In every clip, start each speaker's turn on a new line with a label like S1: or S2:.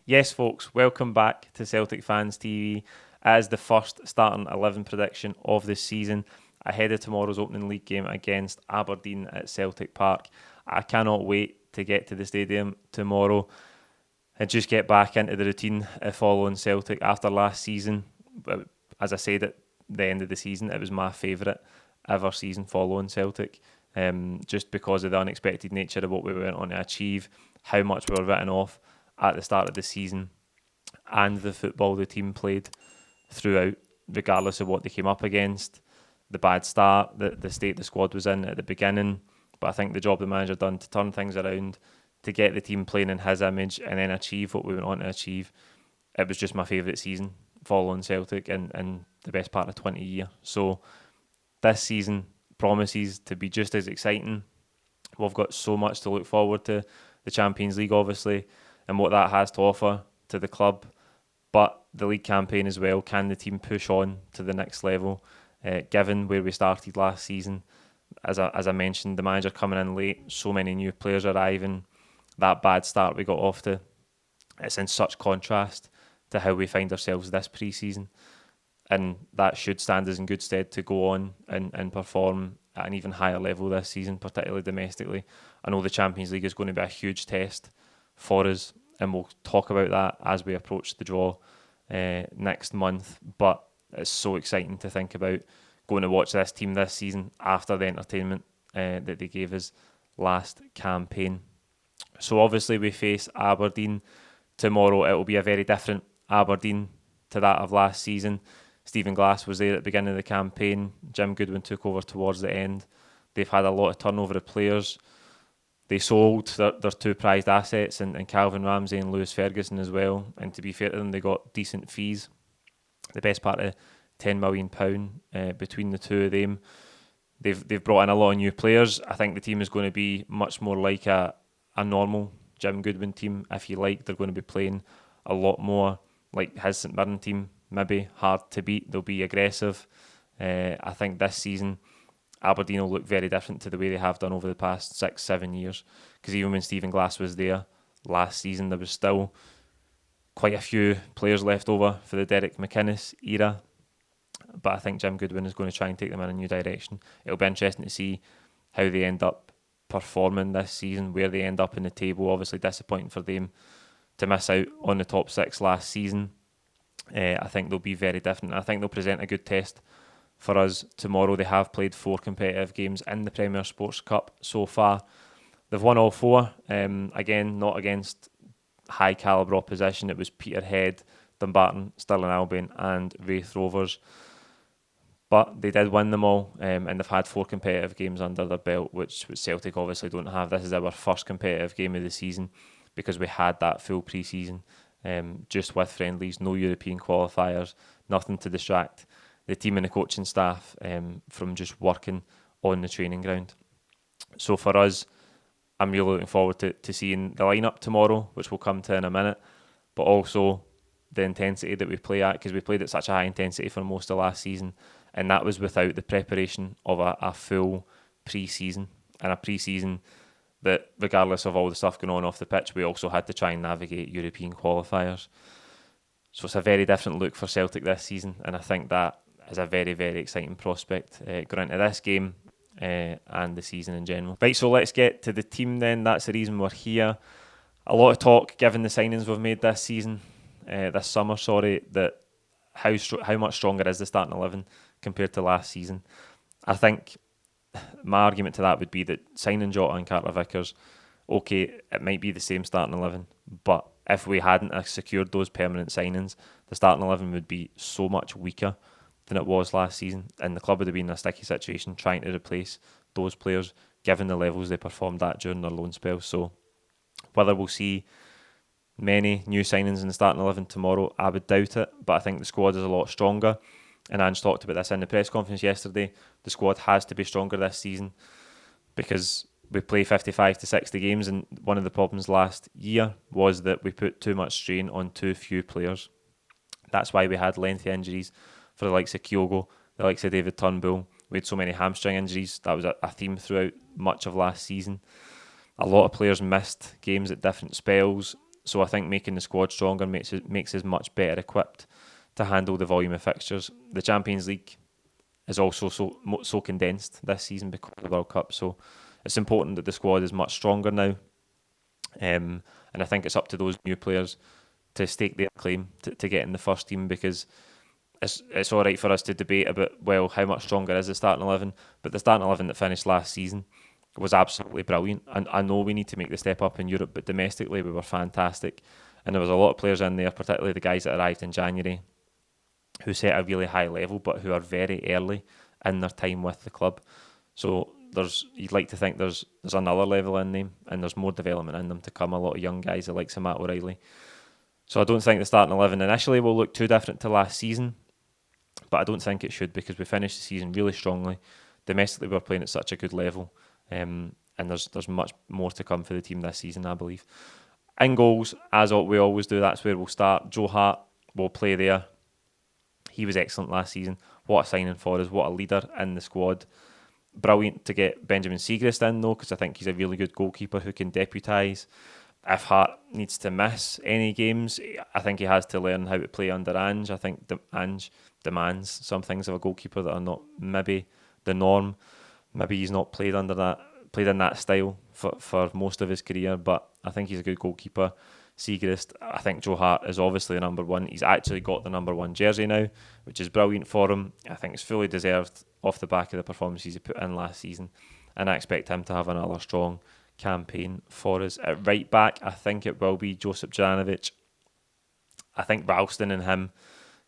S1: Yes, folks, welcome back to Celtic Fans TV as the first starting 11 prediction of this season ahead of tomorrow's opening league game against Aberdeen at Celtic Park. I cannot wait to get to the stadium tomorrow and just get back into the routine of following Celtic after last season. As I said at the end of the season, it was my favourite ever season following Celtic, just because of the unexpected nature of what we went on to achieve, how much we were written off at the start of the season, and the football the team played throughout, regardless of what they came up against, the bad start, the state the squad was in at the beginning. But I think the job the manager done to turn things around, to get the team playing in his image and then achieve what we went on to achieve, it was just my favourite season following Celtic in the best part of 20 years. So this season promises to be just as exciting. We've got so much to look forward to, the Champions League obviously, and what that has to offer to the club, but the league campaign as well. Can the team push on to the next level, given where we started last season? As I mentioned, the manager coming in late, so many new players arriving, that bad start we got off to, it's in such contrast to how we find ourselves this pre-season, and that should stand us in good stead to go on and perform at an even higher level this season, particularly domestically. I know the Champions League is going to be a huge test for us, and we'll talk about that as we approach the draw next month. But it's so exciting to think about going to watch this team this season after the entertainment that they gave us last campaign. So obviously we face Aberdeen tomorrow. It will be a very different Aberdeen to that of last season. Stephen Glass was there at the beginning of the campaign. Jim Goodwin took over towards the end. They've had a lot of turnover of players. They sold their two prized assets in Calvin Ramsey and Lewis Ferguson as well. And to be fair to them, they got decent fees. The best part of £10 million between the two of them. They've brought in a lot of new players. I think the team is going to be much more like a normal Jim Goodwin team, if you like. They're going to be playing a lot more like his St Mirren team, maybe hard to beat. They'll be aggressive. I think this season Aberdeen will look very different to the way they have done over the past 6-7 years, because even when Stephen Glass was there last season, there was still quite a few players left over for the Derek McInnes era. But I think Jim Goodwin is going to try and take them in a new direction. It'll be interesting to see how they end up performing this season, where they end up in the table. Obviously disappointing for them to miss out on the top six last season. I think they'll be very different. I think they'll present a good test for us tomorrow. They have played 4 competitive games in the Premier Sports Cup so far. They've won all 4. Again, not against high calibre opposition. It was Peterhead, Dumbarton, Stirling Albion and Raith Rovers. But they did win them all, and they've had 4 competitive games under their belt, which Celtic obviously don't have. This is our first competitive game of the season because we had that full pre-season, just with friendlies, no European qualifiers, nothing to distract the team and the coaching staff from just working on the training ground. So for us, I'm really looking forward to seeing the lineup tomorrow, which we'll come to in a minute, but also the intensity that we play at, because we played at such a high intensity for most of last season, and that was without the preparation of a full pre-season, and a pre-season that, regardless of all the stuff going on off the pitch, we also had to try and navigate European qualifiers. So it's a very different look for Celtic this season, and I think that is a very, very exciting prospect going into this game and the season in general. Right, so let's get to the team then. That's the reason we're here. A lot of talk, given the signings we've made this summer, that how much stronger is the starting 11 compared to last season. I think my argument to that would be that signing Jota and Carter Vickers, okay, it might be the same starting 11, but if we hadn't secured those permanent signings, the starting 11 would be so much weaker than it was last season, and the club would have been in a sticky situation trying to replace those players given the levels they performed at during their loan spell. So whether we'll see many new signings in the starting 11 tomorrow, I would doubt it, but I think the squad is a lot stronger, and Ange talked about this in the press conference yesterday. The squad has to be stronger this season because we play 55 to 60 games, and one of the problems last year was that we put too much strain on too few players. That's why we had lengthy injuries for the likes of Kyogo, the likes of David Turnbull, We had so many hamstring injuries. That was a theme throughout much of last season. A lot of players missed games at different spells. So I think making the squad stronger makes us much better equipped to handle the volume of fixtures. The Champions League is also so condensed this season because of the World Cup. So it's important that the squad is much stronger now. And I think it's up to those new players to stake their claim to get in the first team, because it's all right for us to debate about, well, how much stronger is the starting 11, but the starting 11 that finished last season was absolutely brilliant. And I know we need to make the step up in Europe, but domestically we were fantastic. And there was a lot of players in there, particularly the guys that arrived in January, who set a really high level, but who are very early in their time with the club. So you'd like to think there's another level in them, and there's more development in them to come. A lot of young guys, the likes of Matt O'Reilly. So I don't think the starting 11 initially will look too different to last season, but I don't think it should, because we finished the season really strongly. Domestically, we're playing at such a good level, and there's much more to come for the team this season, I believe. In goals, as we always do, that's where we'll start. Joe Hart will play there. He was excellent last season. What a signing for us. What a leader in the squad. Brilliant to get Benjamin Siegrist in, though, because I think he's a really good goalkeeper who can deputise. If Hart needs to miss any games, I think he has to learn how to play under Ange. I think Ange demands some things of a goalkeeper that are not maybe the norm. Maybe he's not played in that style for most of his career, but I think he's a good goalkeeper. Siegrist, I think Joe Hart is obviously the number one. He's actually got the number one jersey now, which is brilliant for him. I think it's fully deserved off the back of the performances he put in last season, and I expect him to have another strong campaign for us. At right back, I think it will be Josip Juranovic. I think Ralston and him,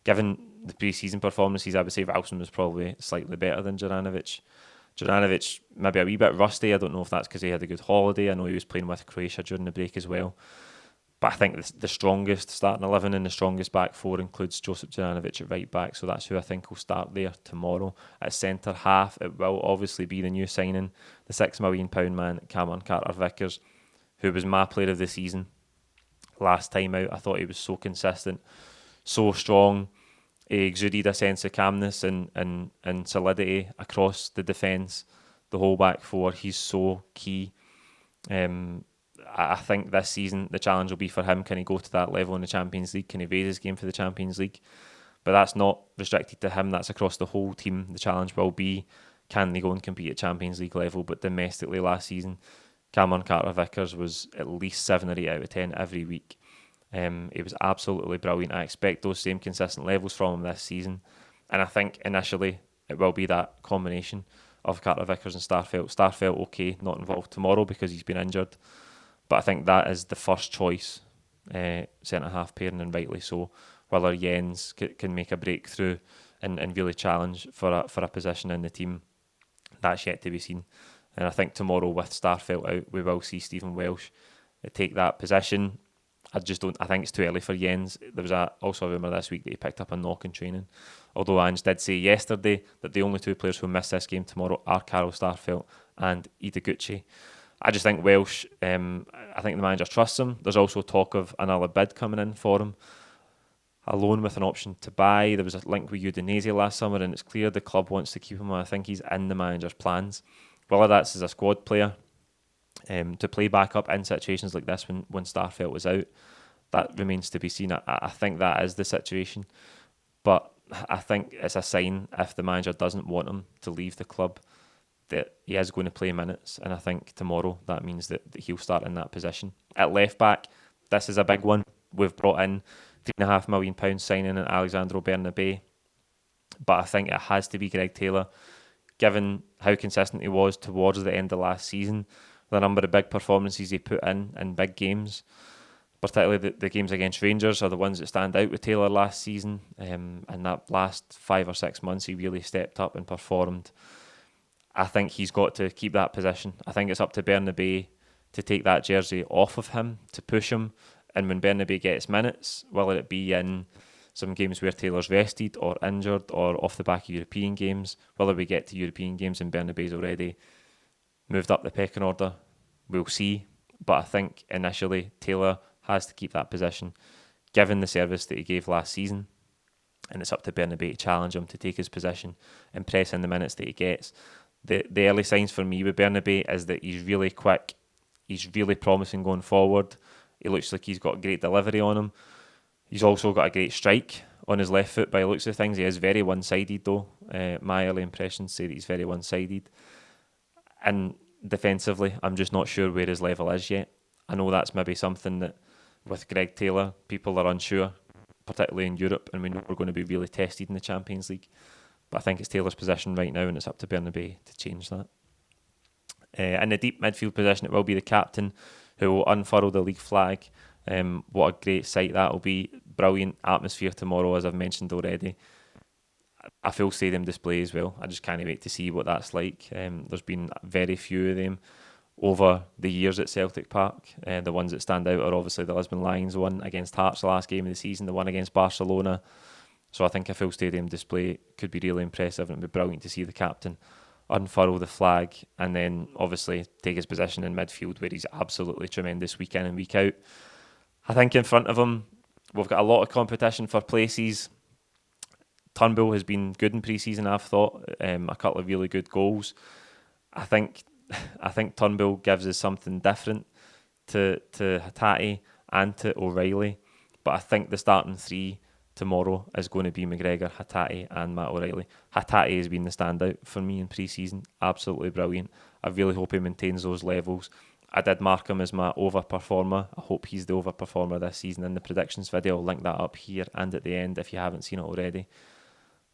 S1: given the pre-season performances, I would say Ralston was probably slightly better than Juranovic. Juranovic maybe a wee bit rusty. I don't know if that's because he had a good holiday. I know he was playing with Croatia during the break as well. But I think the strongest starting 11 and the strongest back four includes Josip Juranovic at right back, so that's who I think will start there tomorrow. At centre half, it will obviously be the new signing, the £6 million man, Cameron Carter-Vickers, who was my player of the season last time out. I thought he was so consistent, so strong. He exuded a sense of calmness and solidity across the defence, the whole back four. He's so key. I think this season the challenge will be for him, can he go to that level in the Champions League? Can he raise his game for the Champions League? But that's not restricted to him, that's across the whole team. The challenge will be, can they go and compete at Champions League level? But domestically last season, Cameron Carter-Vickers was at least 7 or 8 out of 10 every week. He was absolutely brilliant. I expect those same consistent levels from him this season. And I think initially it will be that combination of Carter-Vickers and Starfelt. Starfelt, okay, not involved tomorrow because he's been injured. But I think that is the first choice centre-half pairing, and rightly so. Whether Jens can make a breakthrough and really challenge for a position in the team, that's yet to be seen. And I think tomorrow, with Starfelt out, we will see Stephen Welsh take that position. I think it's too early for Jens. There was also a rumour this week that he picked up a knock in training. Although Ange did say yesterday that the only two players who miss this game tomorrow are Carol Starfelt and Ideguchi. I just think Welsh, I think the manager trusts him. There's also talk of another bid coming in for him. A loan with an option to buy. There was a link with Udinese last summer, and it's clear the club wants to keep him. I think he's in the manager's plans. Whether that's as a squad player, to play back up in situations like this when Starfelt was out, that remains to be seen. I think that is the situation. But I think it's a sign, if the manager doesn't want him to leave the club, that he is going to play minutes, and I think tomorrow that means that he'll start in that position. At left back, this is a big one. We've brought in £3.5 million signing in Alexandro Bernabé, but I think it has to be Greg Taylor, given how consistent he was towards the end of last season, the number of big performances he put in big games, particularly the games against Rangers are the ones that stand out with Taylor last season. And that last 5 or 6 months he really stepped up and performed. I think he's got to keep that position. I think it's up to Bernabé to take that jersey off of him, to push him. And when Bernabé gets minutes, whether it be in some games where Taylor's rested or injured or off the back of European games, whether we get to European games and Bernabé's already moved up the pecking order, we'll see. But I think initially Taylor has to keep that position, given the service that he gave last season. and it's up to Bernabei to challenge him to take his position and press in the minutes that he gets. The early signs for me with Bernabei is that he's really quick, he's really promising going forward. He looks like he's got great delivery on him. He's also got a great strike on his left foot by the looks of things. He is very one-sided though. My early impressions say that he's very one-sided. And defensively, I'm just not sure where his level is yet. I know that's maybe something that with Greg Taylor, people are unsure, particularly in Europe, and we know we're going to be really tested in the Champions League. But I think it's Taylor's position right now, and it's up to Bernabei to change that. In the deep midfield position, it will be the captain who will unfurl the league flag. What a great sight that will be. Brilliant atmosphere tomorrow, as I've mentioned already. A full stadium display as well. I just can't wait to see what that's like. There's been very few of them over the years at Celtic Park. The ones that stand out are obviously the Lisbon Lions one against Hearts the last game of the season, the one against Barcelona. So I think a full stadium display could be really impressive, and it'd be brilliant to see the captain unfurl the flag and then obviously take his position in midfield, where he's absolutely tremendous week in and week out. I think in front of him, we've got a lot of competition for places. Turnbull has been good in pre-season, I've thought. A couple of really good goals. I think Turnbull gives us something different to Hatate and to O'Reilly. But I think the starting three tomorrow is going to be McGregor, Hatate and Matt O'Reilly. Hatate has been the standout for me in pre-season. Absolutely brilliant. I really hope he maintains those levels. I did mark him as my overperformer. I hope he's the overperformer this season in the predictions video. I'll link that up here and at the end if you haven't seen it already.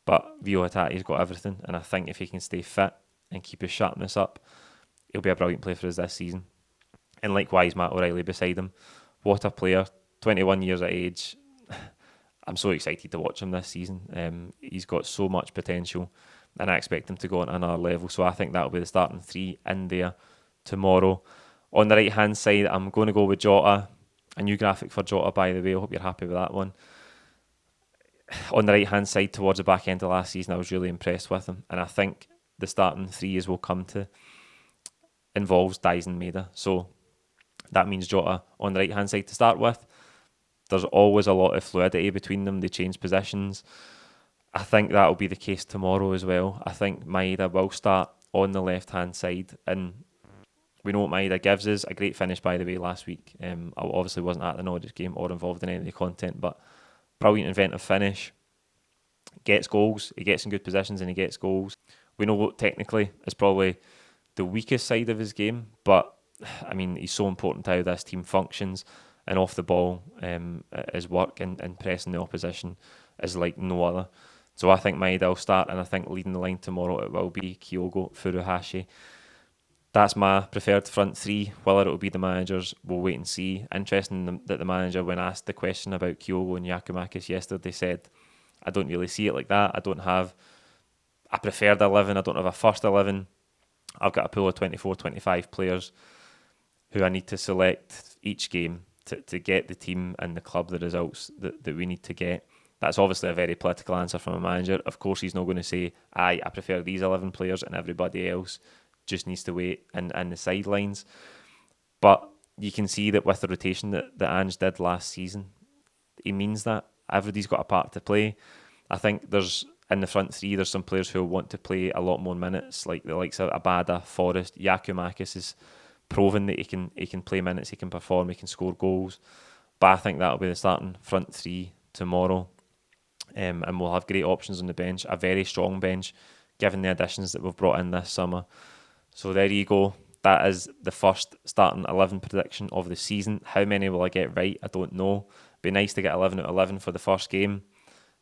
S1: But Vio Hatate's got everything, and I think if he can stay fit and keep his sharpness up, he'll be a brilliant player for us this season. And likewise, Matt O'Reilly beside him. What a player. 21 years of age. I'm so excited to watch him this season. He's got so much potential, and I expect him to go on another level. So I think that'll be the starting three in there tomorrow. On the right-hand side, I'm going to go with Jota. A new graphic for Jota, by the way. I hope you're happy with that one. On the right-hand side, towards the back end of last season, I was really impressed with him. And I think the starting three, as we'll come to, involves Diaz and Maeda. So that means Jota on the right-hand side to start with. There's always a lot of fluidity between them. They change positions. I think that will be the case tomorrow as well. I think Maeda will start on the left-hand side, and we know what Maeda gives us. A great finish, by the way, last week. I obviously wasn't at the Norwich game or involved in any of the content, but brilliant inventive finish. Gets goals. He gets in good positions and he gets goals. We know technically it's probably the weakest side of his game, but I mean, he's so important to how this team functions, and off the ball, his work and pressing the opposition is like no other. So I think Maeda will start, and I think leading the line tomorrow it will be Kyogo, Furuhashi. That's my preferred front three. Whether it will be the managers, we'll wait and see. Interesting that the manager, when asked the question about Kyogo and Giakoumakis yesterday, said, I don't really see it like that. I don't have a preferred 11. I don't have a first 11. I've got a pool of 24, 25 players who I need to select each game to get the team and the club the results that we need to get. That's obviously a very political answer from a manager. Of course, he's not going to say, I prefer these 11 players and everybody else just needs to wait and the sidelines. But you can see that with the rotation that Ange did last season, he means that. Everybody's got a part to play. I think there's, in the front three, there's some players who want to play a lot more minutes, like the likes of Abada, Forrest. Giakoumakis is proven that he can play minutes, he can perform, he can score goals. But I think that'll be the starting front three tomorrow. And we'll have great options on the bench, a very strong bench, given the additions that we've brought in this summer. So there you go. That is the first starting 11 prediction of the season. How many will I get right? I don't know. Be nice to get 11 out of 11 for the first game.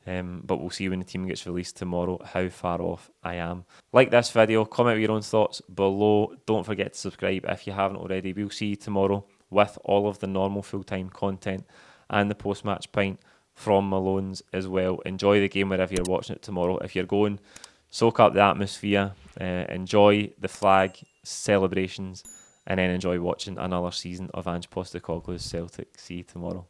S1: But we'll see when the team gets released tomorrow how far off I am. Like this video, comment with your own thoughts below. Don't forget to subscribe if you haven't already. We'll see you tomorrow with all of the normal full-time content and the post-match pint from Malone's as well. Enjoy the game wherever you're watching it tomorrow. If you're going, soak up the atmosphere, enjoy the flag celebrations, and then enjoy watching another season of Ange Postecoglou's Celtic. See you tomorrow.